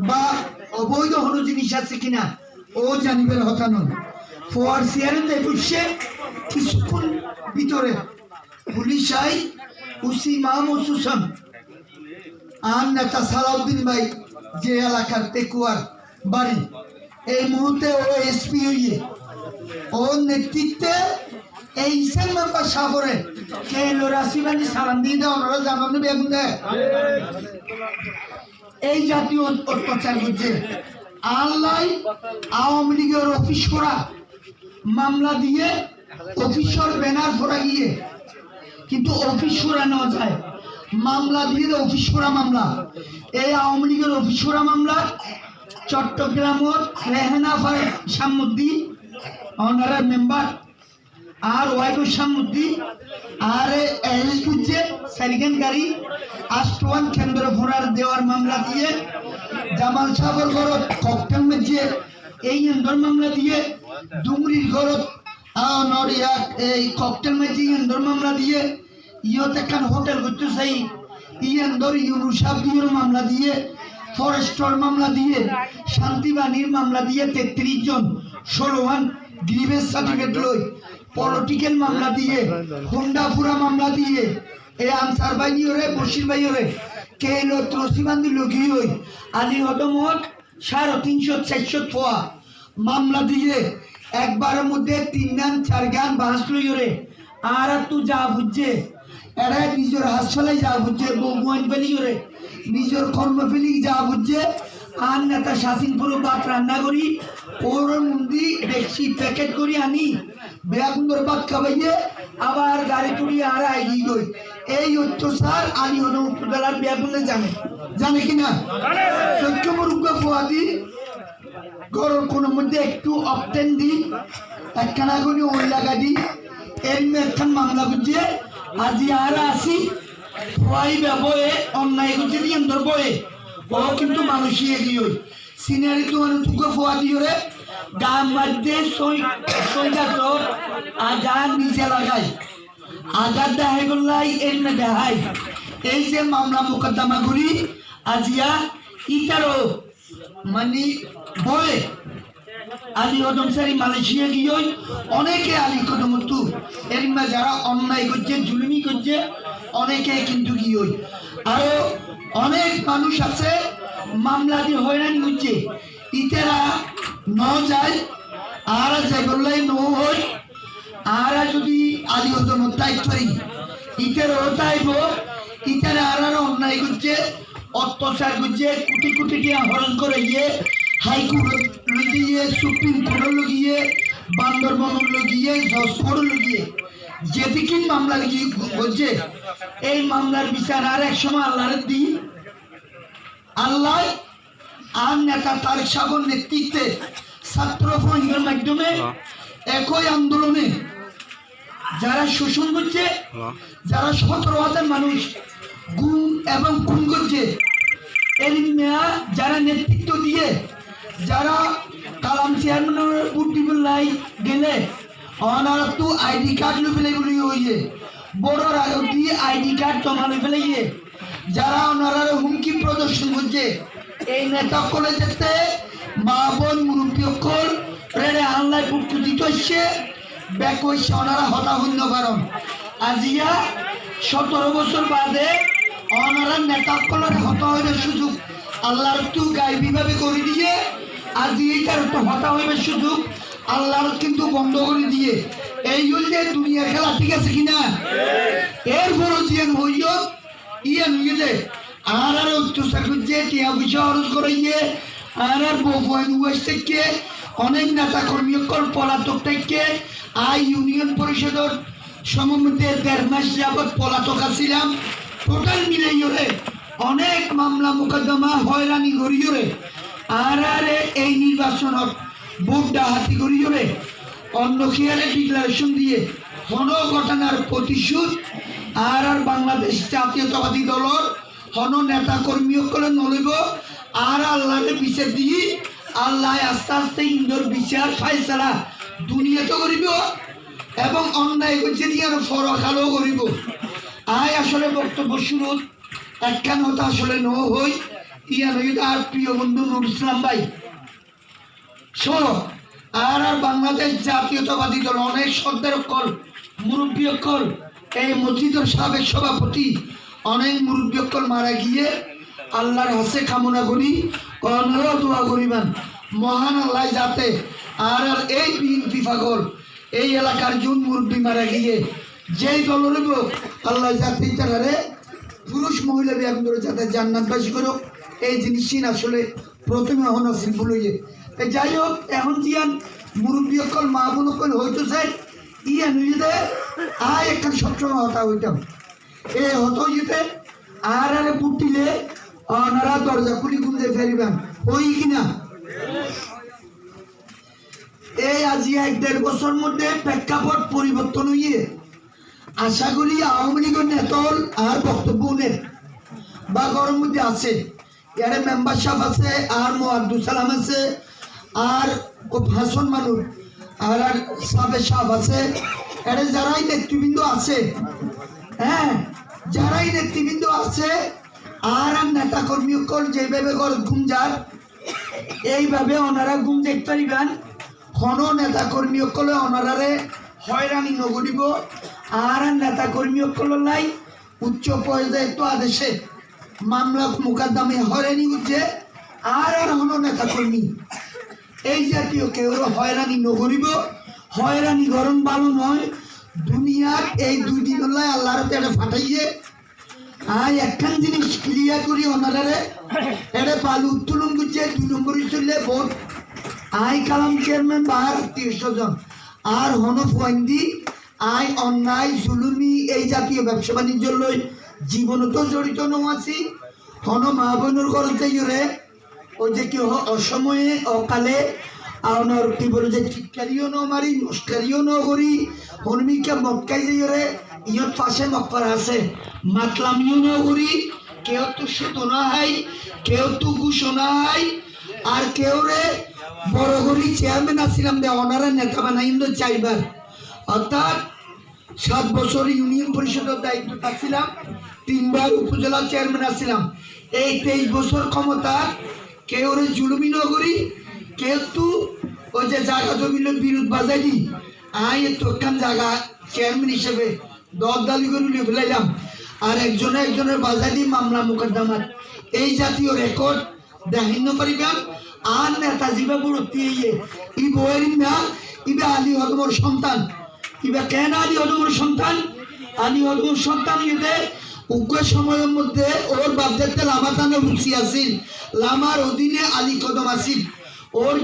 বা অবৈধ কোনো জিনিস আছে কিনা ও জানিবের কথা নয়। ফোয়ার সিয়ারেতে বসে কিছুক্ষণ ভিতরে পুলিশ আই উসি মাহমুদ হোসেন আর নেতা সালাউদ্দিন ভাই যে এলাকার টেকুয়ার বাড়ি এই মুহূর্তে ও এসপি হইয়ে ওর নেতৃত্বে এই ইসেন মেম্বার সাগরে কে লোরাসিবানি সালাম দিয়ে দেয় ওনারা জানানো বেগুন দেয় এই জাতীয় অত্যাচার করছে। আল্লাহ আওয়ামী লীগের অফিস করা মামলা দিয়ে অফিসর ব্যানার করা গিয়ে কিন্তু অফিস সরানো যায় মামলা দিয়ে অফিস করা মামলা। এই আওয়ামী লীগের অফিস করা মামলা চট্টগ্রামের রেহানা শামুদ্দি অনারের মেম্বার আর ওয়াইফ শামুদ্দি আর এস বুঝছে সারিগান গাড়ি আষ্টওয়ান কেন্দ্র ভরার দেওয়ার মামলা দিয়ে জামাল সাগর ঘরত ককটেল মেজিয়ে এই এন্দর মামলা দিয়ে ডুমরির ঘরত এই ককটেল মেজি এন্দর মামলা দিয়ে ইয়ত একখান হোটেল করতে চাই ইয়েন্দর ইউনুসাব দিয়ে মামলা দিয়ে ফরেস্টর মামলা দিয়ে শান্তিবাণীর মামলা দিয়ে 33 জন 16 গ্রিভেন্স সার্টিফিকেট লই পলিটিক্যাল মামলা দিয়ে হুন্ডাপুরা মামলা দিয়ে এই আনসার ভাইরে বশির ভাইরে কে লো ত্রসিবান্দি লগি হই আলী হদমত 350-400 ফোয়া মামলা দিয়ে একবারের মধ্যে 3 গান 4 গান বাস লইরে আর তু যা বুঝছে এরা নিজের হাসপাতালে যা বুঝছে বউয়ান ফেলি করে নিজের কর্ম ফেলি যা বুঝছে আর নেতা শাসিনপুর ভাত রান্না করি ওর মন্দি দেখছি প্যাকেট করি আনি বেগুন্দর ভাত খাবাইয়ে আবার গাড়ি তুলি আর আইগি গই এই অত্যাচার আলী হলো উপজেলার বেগুনে জানে কিনা সত্যমরুগ্য ফুয়াদি গরম কোন মধ্যে একটু অপটেন দি একখানা করে ওই লাগা দি এর একখান মামলা বুঝছে আজি আর আসি ফুয়াই ব্যবয়ে অন্যায় করছে দিয়ে অন্তর বয়ে ও কিন্তু মানুষই এগিয়ে সিনারি তো অনুযোগ্য ফোয়া দিয়ে গান মধ্যে সৈগাছর আগার নিচে লাগাই আগার দেখাই বললাই এর না দেখাই এই যে মামলা মোকদ্দমা করি আজিয়া ইটারও মানে বয়ে আলী হদম সারি মালয়েশিয়া গিয়ে অনেকে আলী কদমতু এর যারা অন্যায় করছে জুলুমি করছে অনেকে কিন্তু গিয়ে আরো অনেক মানুষ আছে মামলা দিয়ে হয়রানি হচ্ছে ইতেরা ন যায় আর যে বললাই ন হয় আর যদি আলী হদম দায়িত্ব ইতের ওটাইব ইতেরা আর অন্যায় করছে অত্যাচার করছে কোটি কোটি টাকা খরচ করে গিয়ে হাইকোর্ট লগিয়ে সুপ্রিম কোর্ট লগিয়ে বান্দরবন লগিয়ে জজ কোর্ট লগিয়ে যেদিকে মামলা লগিয়ে বলছে এই মামলার বিচার আর এক সময় আল্লাহর দি আল্লাহ আর নেতা তারেক সাগর নেতৃত্বে ছাত্র ফ্রন্টের মাধ্যমে একই আন্দোলনে যারা শোষণ করছে যারা 17,000 মানুষ গুম এবং খুন করছে এর যারা নেতৃত্ব দিয়ে যারা কালাম চেয়ারম্যানের বুদ্ধিবল্লাই গেলে অনারা তো আইডি কার্ড লো ফেলে বলি হইয়ে বড় রাজতি আইডি কার্ড জমা লো ফেলে যারা ওনারা হুমকি প্রদর্শন করছে এই নেতা কলে যেতে মা বোন মুরব্বী অকল রেড়ে আল্লাহ পুটকু দিতে হচ্ছে ব্যাক হচ্ছে ওনারা হতাহন্য কারণ আজিয়া 17 বছর বাদে ওনারা নেতা কলের হতা হইবার সুযোগ আল্লাহর তো গাইবীভাবে করে দিয়ে আজি এইটার তো হতা হইবার সুযোগ আল্লাহর কিন্তু বন্ধ করে দিয়ে এই যে দুনিয়ার খেলা ঠিক আছে কিনা এর বড় জিয়ান হইও ইয়ান হইলে আর অত্যাচার করছে টিয়া পয়সা খরচ করাইয়ে আর বউয়ান ওয়েস্ট থেকে অনেক নেতা কর্মী পলাতক থেকে আই ইউনিয়ন পরিষদের সমমধ্যে 1.5 মাস যাবৎ পলাতক আছিলাম টোটাল মিলে অনেক মামলা মোকদ্দমা হয়রানি করিয়ে আর এই নির্বাচনত ভোট ডাহাতি করিয়ে অন্য খেয়ালে ডিক্লারেশন দিয়ে হন ঘটনার প্রতিশোধ আর বাংলাদেশ জাতীয়তাবাদী দলের হন নেতা কর্মী সকলে নলইব আর আল্লাহকে বিচার দিয়ে আল্লাহ আস্তে আস্তে ইন্দোর বিচার ফাইসালা দুনিয়াতে করিব এবং অন্যায় করছে দিয়ে আরো ফরখালো করিব আয় আসলে বক্তব্য শুরু একখান হতা আসলে ন হই ইয়া নইতে আর প্রিয় বন্ধু নুর ইসলাম ভাই সহ আর বাংলাদেশ জাতীয়তাবাদী দল অনেক শ্রদ্ধার কল মুরব্বী কল এই মসজিদের সাবেক সভাপতি অনেক মুরব্বী কল মারা গিয়ে আল্লাহর হাসে কামনা করি অনারাও দোয়া করিবেন মহান আল্লাহ যাতে আর এই বিএনপি পাগল এই এলাকার জুন মুরব্বী মারা গিয়ে যেই দলের আল্লাহ যাতে তারারে পুরুষ মহিলা বিয়াম করে যাতে জান্নাতবাসী করো এই জিনিসই আসলে প্রথমে হন সিম্পল হয়ে যাই হোক এখন জিয়ান মুরব্বী অকল মা বোন অকল হইতো চাই ইয়া নিজেদের আয় একটা সবসময় হতা হইতাম এ হতো যেতে আর আরে পুটিলে ওনারা দরজা খুলি খুলতে ফেরিবেন ওই কিনা এই আজি 1-1.5 বছর মধ্যে প্রেক্ষাপট পরিবর্তন হইয়ে আশা করি আওয়ামী লীগের নেতল আর বক্তব্য উনের বা গরম মধ্যে আছে এর মেম্বারশিপ আছে আর আব্দুল সালাম আছে আর হাসন মানুষ আর সাবেক সাহেব আছে এর যারাই নেতৃবৃন্দ আছে হ্যাঁ যারাই নেতৃবৃন্দ আছে আর নেতা কর্মী সকল যেভাবে ঘুম যার এইভাবে ওনারা ঘুম দেখতে পারিবেন হন নেতা কর্মী সকলে ওনারারে হয়রানি নগরিব আর নেতা কর্মী সকল লাই উচ্চ পর্যায়ে তো আদেশে মামলা মোকদ্দমে হয়রানি উঠছে আর হন নেতা কর্মী এই জাতীয় কেউ হয়রানি নগরিব হয়রানি গরম ভালো নয় দুনিয়ার এই 2 দিন লাই আল্লাহর তেড়ে ফাটাইয়ে আয় একখান জিনিস ক্লিয়ার করি ওনারে এটা পালু উত্তোলন করছে 2 নম্বরে চললে ভোট আয় কালাম চেয়ারম্যান বাহার 300 জন আর হনফ ওয়ান্দি আয় অন্যায় জুলুমি এই জাতীয় ব্যবসা বাণিজ্য লই জীবনত জড়িত নআছি হন মা বোনের করতে ইরে ও যে কি অসময়ে অকালে আওনার কি বলে যে চিৎকারিও ন মারি নস্কারিও ন করি হনমিকে মক্কাই যাইরে ইয়ত পাশে মক্কার আছে মাতলামিও ন করি কেউ তো সুতো নাই কেউ তো ঘুষো নাই আর কেউ রে বড় করি চেয়ারম্যান আসছিলাম দে ওনারা নেতা বানাইন 4বার অর্থাৎ 7 বছর ইউনিয়ন পরিষদের দায়িত্ব থাকছিলাম 3বার উপজেলা চেয়ারম্যান আসছিলাম এই 23 বছর ক্ষমতা কেউ রে জুলুমি নগরী কেউ তো ওই যে জায়গা জমির বিরোধ বাজাই দি আই তোখান জায়গা চেয়ারম্যান হিসেবে দরদালি করে ফেলাইলাম আর একজনের বাজাই দি মামলা মোকদ্দমাত এই জাতীয় রেকর্ড দেখিন পারিবেন আর নেতাজি বাবু রতিয়ে ই বইয়ের না ইবে আলী হদমর সন্তান ইবে কেন আলী হদমর সন্তান আলী হদমর সন্তান ইতে উগ্র সময়ের মধ্যে ওর বাপদাতে লামা টানে রুচি আছিল লামার অধীনে আলী কদম আছিল ওর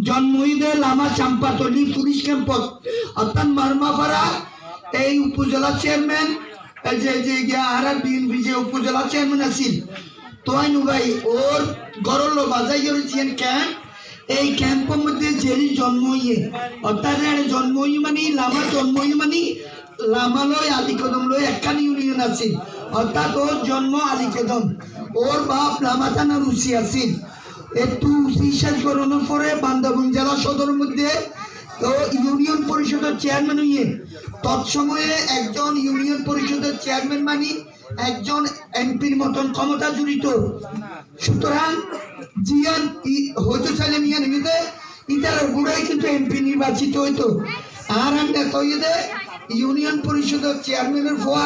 জন্মইদে লামা চাম্পাতলি পুলিশ ক্যাম্পত অর্থাৎ মারমাপাড়া এই উপজেলা চেয়ারম্যান যে আর বিএনপি যে উপজেলা চেয়ারম্যান আছিল তোয়াইনু ভাই ওর গরল বাজাই করেছেন ক্যাম্প এই ক্যাম্পের মধ্যে জেরি জন্ম হইয়ে অর্থাৎ জন্ম হই মানে লামা জন্ম হই মানে লামালয় আলী কদম লয় একখান ইউনিয়ন আছে অর্থাৎ ওর জন্ম আলী কদম ওর বাপ লামা থানা রুচি আছিল একটু চিকিৎসা করানোর পরে বান্দরবান জেলা সদর মধ্যে তো ইউনিয়ন পরিষদের চেয়ারম্যান হইয়ে তৎসময়ে একজন ইউনিয়ন পরিষদের চেয়ারম্যান মানে একজন এমপির মতন ক্ষমতা জড়িত সুতরাং জিয়ান হইতে চাইলে মিয়া নিতে ইতার গুড়াই কিন্তু এমপি নির্বাচিত হইতো আর নেতা হইতে ইউনিয়ন পরিষদের চেয়ারম্যানের ফোয়া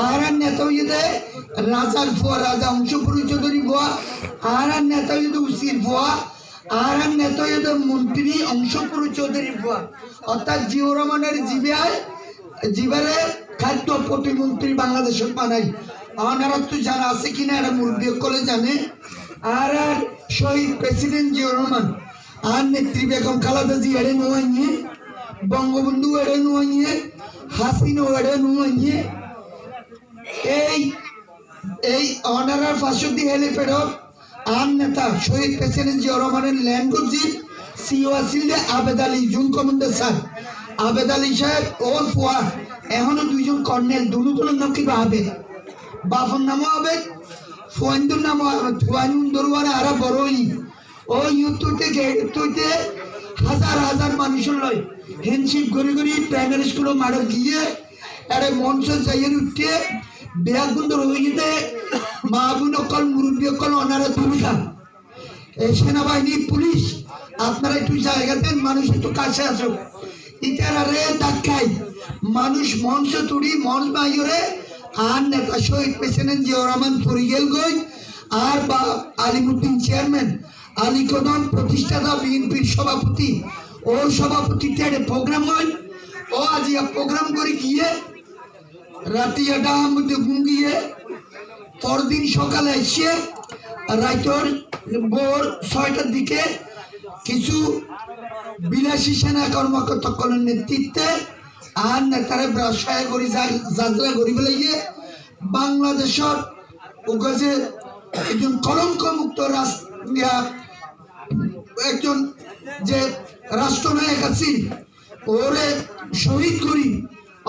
আর নেতা হইতে রাজার ফোয়া রাজা অংশপুরী চৌধুরী ফোয়া আর নেতা হইতে উসির ফোয়া আর নেতা হইতে মন্ত্রী অংশপুরী চৌধুরী ফোয়া অর্থাৎ জিও রহমানের জিবারে খাদ্য প্রতিমন্ত্রী বাংলাদেশের বানাই ওনারা তো জানা আছে কিনা এরা মুরব্বী কলে জানে আর শহীদ প্রেসিডেন্ট জিয়া রহমান আর নেত্রী বেগম খালেদা জিয়া এড়ে নোয়াইয়ে বঙ্গবন্ধু এড়ে নোয়াইয়ে হাসিনা এড়ে নোয়াইয়ে এই অনারার ফাঁসুদ্দি হেলিপ্যাডত আর নেতা শহীদ প্রেসিডেন্ট জিয়া রহমানের ল্যান্ড গজির সিও আছিল আবেদ আলী জুন কমান্ডার স্যার আবেদ আলী সাহেব ওর ফুয়া এখনো 2 জন কর্নেল দুটোর নাম কি আবেদ বাফর নামও আবেদ ফুয়াইন্দুর নামও আবেদ ফুয়াইন্দুর দরবারে আরা বড়ই ও ইউটিউবে হাজার মানুষের লয় হ্যান্ডশিপ করে প্রাইমারি স্কুলে মারা গিয়ে আরে মঞ্চ চাইয়ে উঠতে বেয়াগুন্দর হয়ে যেতে মা বোন অকল মুরব্বী অকল ওনারা ভূমিকা সেনাবাহিনী পুলিশ আপনারা একটু জায়গা দেন, মানুষ একটু কাছে আসুক। ইতারা রে ধাক্কাই মানুষ মঞ্চ তুড়ি মঞ্চ বাইরে আর নেতা শহীদ প্রেসিডেন্ট জিয়াউর রহমান ফরিগেল গই আর বা আলিমুদ্দিন চেয়ারম্যান আলী কদম প্রতিষ্ঠাতা বিএনপির সভাপতি ও সভাপতিতে প্রোগ্রাম হয় ও আজিয়া প্রোগ্রাম করে গিয়ে রাতে ডাহার মধ্যে ঘুম গিয়ে পরদিন সকালে এসে রাইতর ভোর 6টার দিকে কিছু বিলাসী সেনা কর্মকর্তার নেতৃত্বে আর নেতারা ব্যবসায় করি যাত্রা করি বলে গিয়ে বাংলাদেশের যে একজন কলঙ্ক মুক্ত একজন যে রাষ্ট্রনায়ক আছেন ওরে শহীদ করি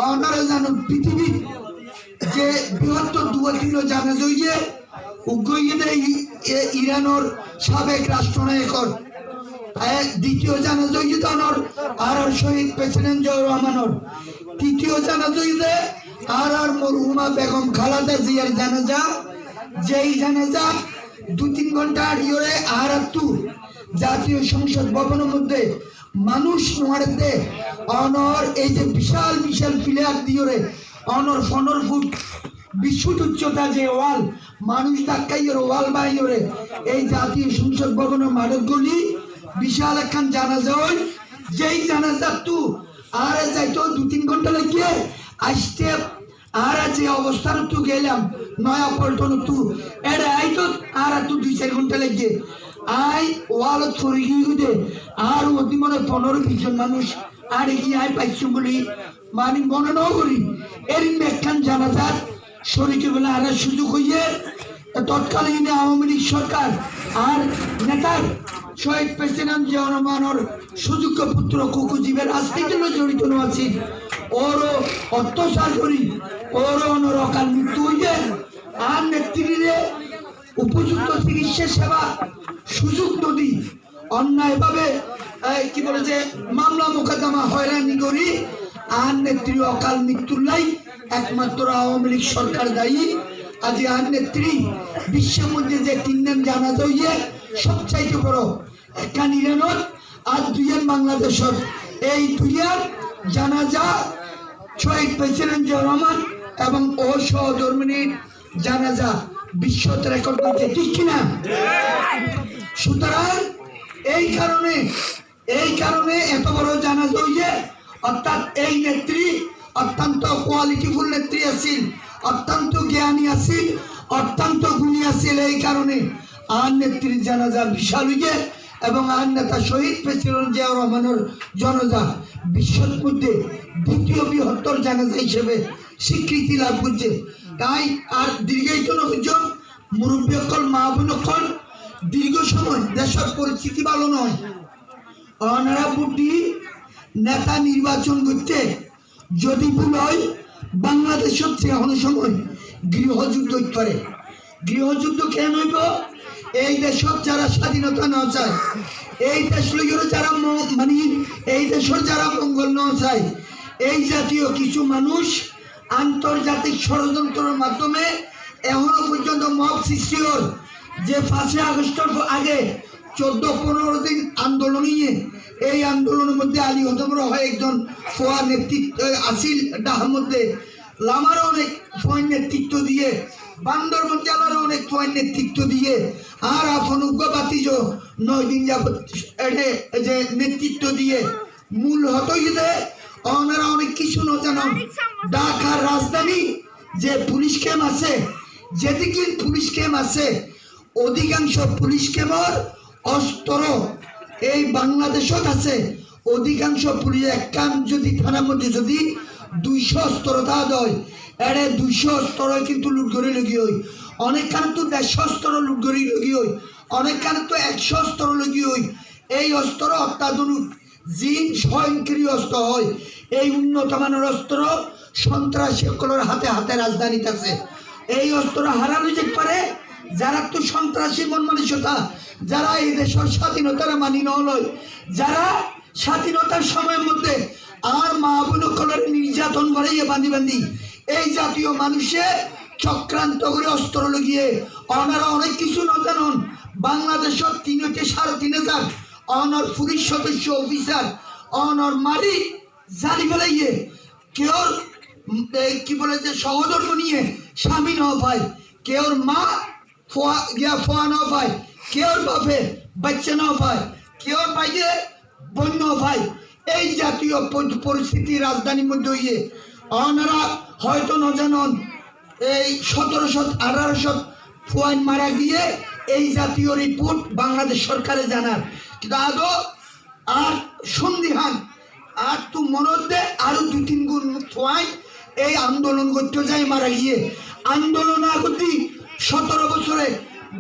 ওনারা জানো পৃথিবীর যে বৃহত্তর দুয়াতিল জানা যাইয়ে ইরানোর সাবেক রাষ্ট্রনায়কর দ্বিতীয় জানা যাইয়ে আর শহীদ প্রেসিডেন্ট জিয়াউর রহমানের তৃতীয় জানা যাইয়ে আর মরহুমা বেগম খালেদা জিয়ার জানাজা যেই জানাজা 2-3 ঘন্টা ইয়ে আর জাতীয় সংসদ ভবনের মধ্যে মানুষ নোয়ারে অনর এই যে বিশাল বিশাল প্লেয়ার দিয়ে অনর 15 ফুট 20 ফুট উচ্চতা যে ওয়াল মানুষ ধাক্কাইয়ের ওয়াল বাইরে এই জাতীয় সংসদ ভবনের মাঠের গলি বিশাল একখান জানাজা হয় যেই জানাজা আর যাইতো 2-3 ঘন্টা লাগিয়ে আসতে আর যে অবস্থান গেলাম নয়া পল্টন এটা আইতো আর 2-4 ঘন্টা লাগিয়ে আই ওয়াল ছড়ি গিয়ে আর অতি মনে 15-20 জন মানুষ আর কি আই পাইছো বলি মানে মনে ন করি এর একখান জানাজার শরীকে বলে আর সুযোগ হইয়ে তৎকালীন আওয়ামী লীগ সরকার আর নেতার শহীদ প্রেসিডেন্ট জিয়াউর রহমানের সুযোগ্য পুত্র কুকুজিবের রাজনীতির জন্য জড়িত আছে ওরও অত্যাচার করি ওরও অনরকাল মৃত্যু হইয়ে আর নেত্রীরে উপযুক্ত চিকিৎসা সেবা সুযোগ নদী অন্যায়ভাবে কি বলে যে মামলা মোকদ্দমা হয়রানি করি আর নেত্রী অকাল মৃত্যুর লাই একমাত্র আওয়ামী লীগ সরকার দায়ী। আজ আর নেত্রী বিশ্বের মধ্যে যে 3 দিন জানা যাইয়ে সবচাইতে বড় একখান ইরানোর আর 2 বাংলাদেশের এই 2 জানাজা শহীদ প্রেসিডেন্ট জিয়াউর রহমান এবং ও সহধর্মিনীর জানাজা বিশ্বত রেকর্ড করছে ঠিক কিনা? সুতরাং এই কারণে এত বড় জানাজা হইয়ে অর্থাৎ এই নেত্রী অত্যন্ত কোয়ালিটিফুল নেত্রী আছিল, অত্যন্ত জ্ঞানী আছিল, অত্যন্ত গুণী আছিল। এই কারণে আর নেত্রীর জানাজা বিশাল হইয়ে এবং আর নেতা শহীদ প্রেসিডেন্ট জিয়াউর রহমানের জানাজা বিশ্বের মধ্যে দ্বিতীয় বৃহত্তর জানাজা হিসেবে স্বীকৃতি লাভ করছে। তাই আর দীর্ঘায়িত নজন মুরব্বী অকল মা বোন অকল দীর্ঘ সময় দেশের পরিস্থিতি ভালো নয় ওনারা বুদ্ধি নেতা নির্বাচন করতে যদি ভুল হয় বাংলাদেশের এখনো সময় গৃহযুদ্ধ করে। গৃহযুদ্ধ কেন হইব? এই দেশের যারা স্বাধীনতা না চায়, এই দেশ যারা মানে এই দেশের যারা মঙ্গল না চায়, এই জাতীয় কিছু মানুষ আন্তর্জাতিক ষড়যন্ত্রের মাধ্যমে এখনো পর্যন্ত মব সৃষ্টি হল যে 5 আগস্টের আগে 14-15 দিন আন্দোলন নিয়ে এই আন্দোলনের মধ্যে আলী হজমর হয় একজন ফোয়া নেতৃত্ব আসিল ডাহার মধ্যে লামারও অনেক ফয়ের নেতৃত্ব দিয়ে বান্দরবন জেলারও অনেক ফয়ের নেতৃত্ব দিয়ে আর আপন উগ্রবাতিজ 9 দিন যাবত যে নেতৃত্ব দিয়ে মূল হতই যে ওনারা অনেক কিছু ন জানান। ঢাকার রাজধানী যে পুলিশ ক্যাম্প আছে, যেদিকে পুলিশ ক্যাম্প আছে অধিকাংশ পুলিশ ক্যাম্পর অস্ত্র এই বাংলাদেশত আছে। অধিকাংশ পুলিশ একখান যদি থানার মধ্যে যদি 200 অস্ত্র তা দেয় এড়ে 200 অস্ত্র কিন্তু লুট করে লগি হই, অনেকখানে তো 150 অস্ত্র লুট করে লগি হই, অনেকখানে তো 100 অস্ত্র লগি হই। এই অস্ত্র অত্যাধুনিক জিন স্বয়ংক্রিয় অস্ত্র হয়। এই উন্নত মানের অস্ত্র সন্ত্রাসী সকলের হাতে হাতে রাজধানীতে আছে। এই অস্ত্র হারানো যেতে পারে যারা তো সন্ত্রাসী মন মানসিকতা, যারা এই দেশের স্বাধীনতার মানি নয়, যারা স্বাধীনতার সময়ের মধ্যে আর মা বোন কলের নির্যাতন বাড়াইয়ে বান্ধি এই জাতীয় মানুষে চক্রান্ত করে অস্ত্র লাগিয়ে ওনারা অনেক কিছু না জানুন বাংলাদেশের 3,000-3,500 অনর পুলিশ সদস্য অফিসার অনর মারি জানি ফেলাইয়ে কেউ কি বলে যে সহধর্ম নিয়ে স্বামী ন ভাই কেউ মা ফোয়া ন ভাই কেউ বাপে বাচ্চা ন ভাই কেউ বাইরে বন্য ভাই এই জাতীয় পরিস্থিতি রাজধানীর মধ্যে হইয়ে ওনারা হয়তো ন জানুন এই 1700-1800 ফোয়াইন মারা গিয়ে এই জাতীয় রিপোর্ট বাংলাদেশ সরকারে জানার কিন্তু আদৌ আর সন্দিহান আর তো মনে আরো 2-3 গুণ ফোয়াইন এই আন্দোলন করতে যায় মারা গিয়ে আন্দোলন আগতি 17 বছরে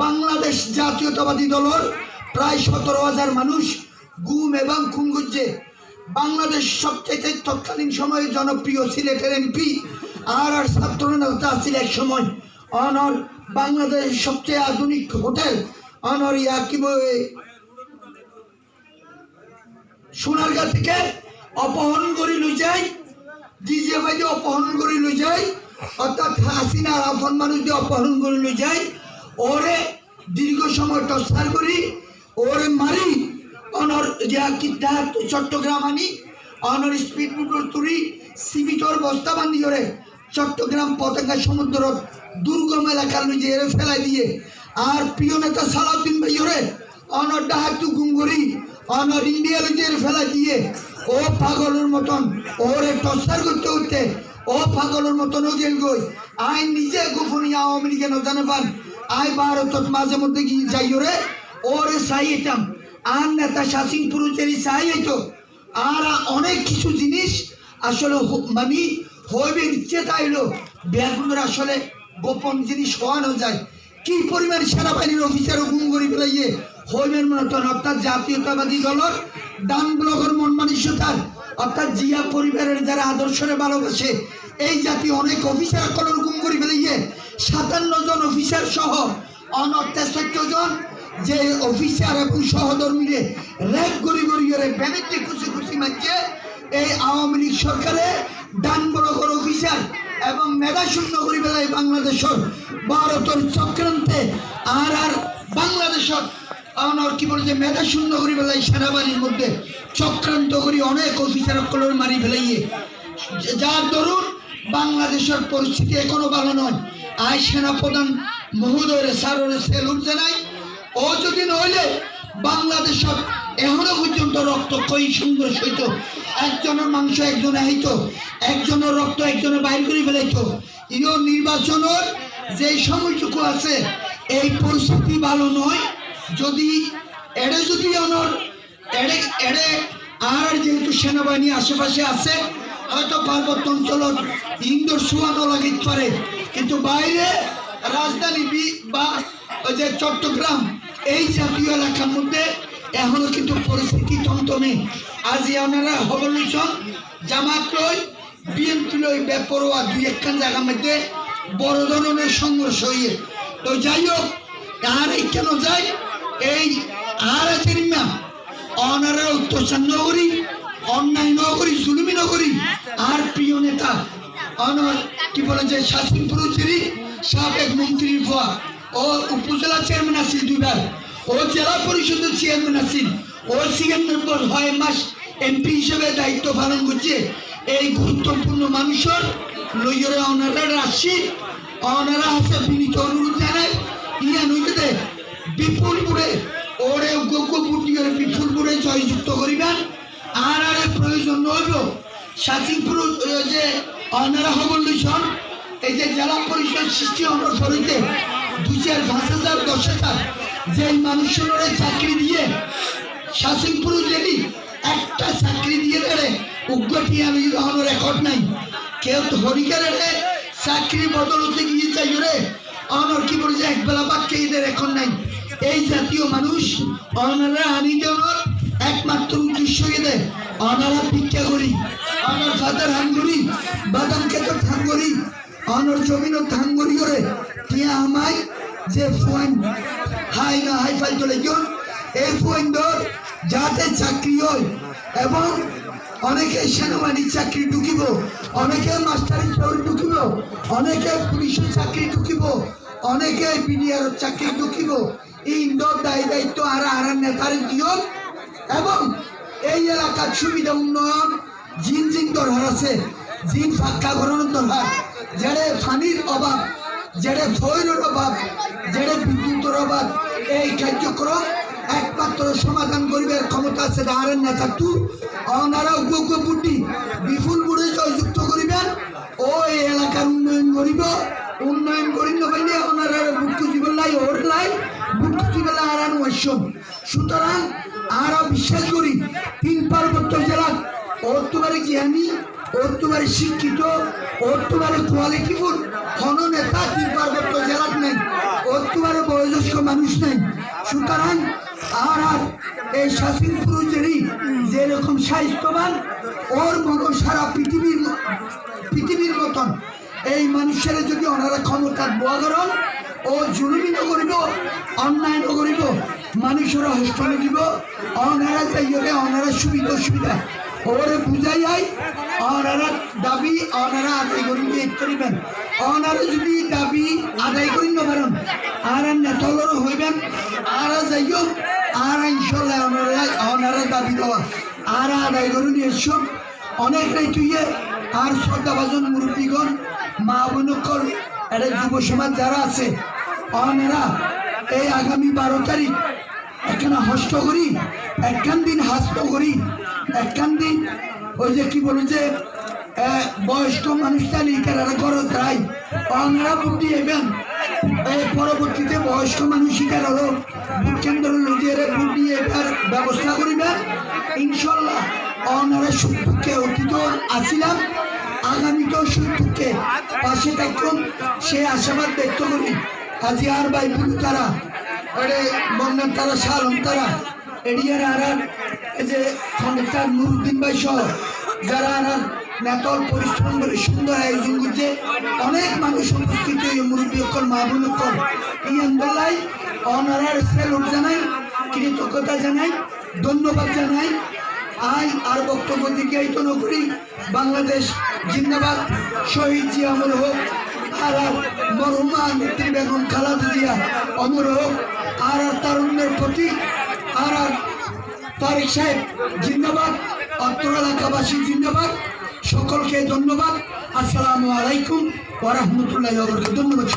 বাংলাদেশ জাতীয়তাবাদী দলের প্রায় 17,000 মানুষ গুম এবং খুন করছে বাংলাদেশ সবচেয়ে তৎকালীন সময়ে জনপ্রিয় সিলেটের এমপি আর ছাত্র নেতা ছিল এক সময় অনর বাংলাদেশ সবচেয়ে আধুনিক হোটেল অনর কি সোনারগাঁ থেকে অপহরণ করে লই যায় ডিজে ভাইকে অপহরণ করে লই যায় অর্থাৎ হাসিনার আপন মানুষ দিয়ে অপহরণ করে লই যায় ওরে দীর্ঘ সময় টর্চার করি ওরে মারি অনর চট্টগ্রাম আনি অনর স্পিড বুটর তুলি সিমিটর বস্তা বান্ধি ওরে চট্টগ্রাম পতাকা সমুদ্র দুর্গম এলাকার নিজে ফেলাই দিয়ে আর প্রিয় নেতা সালাউদ্দিন ভাই ওরে অনর ডাহাতু গুঙ্গুরি অনর ইন্ডিয়া নিজে ফেলাই দিয়ে ও পাগলের মতন ওরে টর্চার করতে করতে ও পাগলের মতন ও গেল গই আই নিজে গোপনীয় আওয়ামী লীগে নজানে পান আই ভারতত মাঝে মধ্যে গিয়ে যাই ওরে ওরে চাইতাম আর নেতা শাসিং পুরুষেরই চাই হইতো আর অনেক কিছু জিনিস আসলে মানে হইবে ইচ্ছে চাইলো ব্যাগুলোর আসলে গোপন জিনিস হওয়ানো যায় কি পরিমাণ সেনাবাহিনীর অফিসারও গুম করে ফেলাইয়ে হইবেন মতন অর্থাৎ জাতীয়তাবাদী দলের ডান ব্লকের মন মানসিকতার অর্থাৎ জিয়া পরিবারের যারা আদর্শরে ভালোবাসে এই জাতীয় অনেক অফিসার কলর গুম করে ফেলাইয়ে 57 জন অফিসার সহ অনর 63 জন যে অফিসার এবং সহধর্মীরে রেপ গড়ি গড়িয়ে ব্যানেটে খুশি খুশি মারছে এই আওয়ামী লীগ সরকারে ডান ব্লকের অফিসার এবং মেধা শূন্য করে বেলায় বাংলাদেশের ভারতের চক্রান্তে আর বাংলাদেশের আমার কি বলে যে মেধা শূন্য করে বেলায় সেনাবাহিনীর মধ্যে চক্রান্ত করে অনেক অফিসার কলর মারি ফেলাইয়ে যার দরুন বাংলাদেশের পরিস্থিতি এখনো ভালো নয় আয় সেনাপ্রধান মহোদয়ের স্যারের সেলুট জানাই ও যদি নইলে বাংলাদেশের এখনো পর্যন্ত রক্ত কই সুন্দর হইতো একজনের মাংস একজনে হইতো একজনের রক্ত একজনে বাইর করে ফেলাইতো ইও নির্বাচনের যে সময়টুকু আছে এই পরিস্থিতি ভালো নয় যদি এড়ে যদি অনর এড়ে আর যেহেতু সেনাবাহিনী আশেপাশে আছে হয়তো পার্বত্য অঞ্চলত ইন্দোর সুয়ানো লাগিতে পারে কিন্তু বাইরে রাজধানী বা ওই যে চট্টগ্রাম এই জাতীয় এলাকার মধ্যে এখনো কিন্তু পরিস্থিতি তন্তনে আজ ওনারা খবর লইছেন জামাত লই বিএনপি লই বেপরোয়া 2-1 জায়গার মধ্যে বড় ধরনের সংঘর্ষ হইয়ে তো যাই হোক আর এই কেন যাই এই আর চিনিমা ওনারা অত্যাচার নগরী অন্যায় নগরী জুলুমি নগরী আর প্রিয় নেতা অনর কি বলে যে শাসিন পুরুচেরি সাবেক মন্ত্রীর ভুয়া ও উপজেলা চেয়ারম্যান আছেন 2 বার ও জেলা পরিষদের চেয়ারম্যান আছেন ও সিএম মেম্বার 6 মাস এমপি হিসেবে দায়িত্ব পালন করছে এই গুরুত্বপূর্ণ মানুষের লইয়রে ওনারা রাশি ওনারা আছে বিনীত অনুরোধ জানায় ইয়া নইতে বিপুলপুরে ওরে গোকুপুটির বিপুলপুরে জয়যুক্ত করিবেন আর প্রয়োজন নইব শাসিংপুর যে ওনারা খবর লইছেন এই যে জেলা পরিষদ সৃষ্টি হওয়ার ফলিতে 2,000-5,000 10,000 যে মানুষের চাকরি দিয়ে শাসিংপুর জেলি একটা চাকরি দিয়ে দেবে উগ্রটিয়া হওয়ার রেকর্ড নাই কেউ হরিকারে চাকরি বদলতে গিয়ে চাই রে অনর কি বলছে একবেলা বাক্যে এদের রেকর্ড নাই এই জাতীয় মানুষ অনারা আনি দেওয়ার একমাত্র উদ্দেশ্য এদের অনারা ভিক্ষা করি অনর ফাদার হাঙ্গুরি বাদাম খেতে থাঙ্গরি অনর জমিনও থাঙ্গরি করে টিয়া আমায় যে ফোন হাই না হাই ফাই চলে গিয়ে এই ফোন যাতে চাকরি হয় এবং অনেকে সেনাবাহিনীর চাকরি ঢুকিব, অনেকে মাস্টারি ঢুকিব, অনেকে পুলিশের চাকরি ঢুকিব, অনেকে বিডিআর চাকরি ঢুকিব। এই দায়িত্ব আর নেতার দিও এবং এই এলাকার সুবিধা উন্নয়ন জিন দরকার আছে, জিন ফাঁকা করানোর দরকার, যেড়ে পানির অভাব, যেড়ে ফয়রের অভাব, যেড়ে বিদ্যুতের অভাব, এই কার্যক্রম একমাত্র সমাধান করিবার ক্ষমতা আছে আর নেতা তু ওনারা উগ্র বুদ্ধি বিপুল বুড়ে জয়যুক্ত করিবেন ও এই এলাকার উন্নয়ন করিব। উন্নয়ন করি নইলে ওনারা বুটকু জীবন লাই ওর লাই বুটকু জীবন আরান ওইসব। সুতরাং আরো বিশ্বাস করি 3 পার্বত্য জেলা ওর তোমার জ্ঞানী, ওর তোমার শিক্ষিত, ওর তোমার কোয়ালিটিফুল কোনো নেতা 3 পার্বত্য জেলার নেই, ওর তোমার বয়োজ্যেষ্ঠ মানুষ নেই। সুতরাং আর এই শাসিন পুরুষেরই যেরকম স্বাস্থ্যবান ওর মতো সারা পৃথিবীর মতন এই মানুষের যদি ওনারা ক্ষমতার বগরণ ও জুলুমি করিব, অন্যায় করিব, মানুষেরা হস্তান দিব, ওনারা যাইবে ওনারা সুবিধা ওরে বুঝাই আই ওনারা দাবি ওনারা আদায় করিবেন। ওনারা যদি দাবি আদায় করি না পারেন আর নেতলর হইবেন আর যাইও আর ইনশাল্লাহ ওনারা দাবি দেওয়া আর আদায় করুন। এসব অনেকটাই তুইয়ে আর শ্রদ্ধাভাজন মুরব্বীগণ মা বোনকল এটা যুব সমাজ যারা আছে ওনারা এই আগামী 12 তারিখ এখানে হস্ত করি, একখান দিন হাস্ত করি, একখান দিন ওই যে কি বলে যে বয়স্ক মানুষটা লিখারা করো তাই ওনারা ভোট দিয়েবেন। পরবর্তীতে বয়স্ক মানুষের হলো ভোট কেন্দ্র লুজিয়ে ভোট দিয়ে এবার ব্যবস্থা করিবেন। ইনশাল্লাহ ওনারা সুখে অতীত আসিলাম, আগামীতেও সুখে পাশে থাকুন সে আশাবাদ ব্যক্ত করি। আজি আর ভাই পুরু তারা বন্যার তারা সালন তারা এড়িয়ার আর এই যে খন্ডের নুরুদ্দিন ভাই সহ যারা আর নেতল পরিশ্রম করে সুন্দর আয়োজন করছে, অনেক মানুষ উপস্থিত মুরব্বী অকল মা বোন অকল এই আন্দোলন অনারার সেলুট জানাই, কৃতজ্ঞতা জানাই, ধন্যবাদ জানাই। আর বক্তব্য দীর্ঘায়িত নকরি। বাংলাদেশ জিন্দাবাদ, শহীদ জিয়া অমর হোক, আর মরহুমা নেত্রী বেগম খালেদা জিয়া অমর হোক, আর তারুণ্যের প্রতীক আর তারেক সাহেব জিন্দাবাদ, অত্র এলাকাবাসী জিন্দাবাদ। সকলকে ধন্যবাদ। আসসালামু আলাইকুম ওয়া রাহমাতুল্লাহি ওয়া বারাকাতুহু। ধন্যবাদ।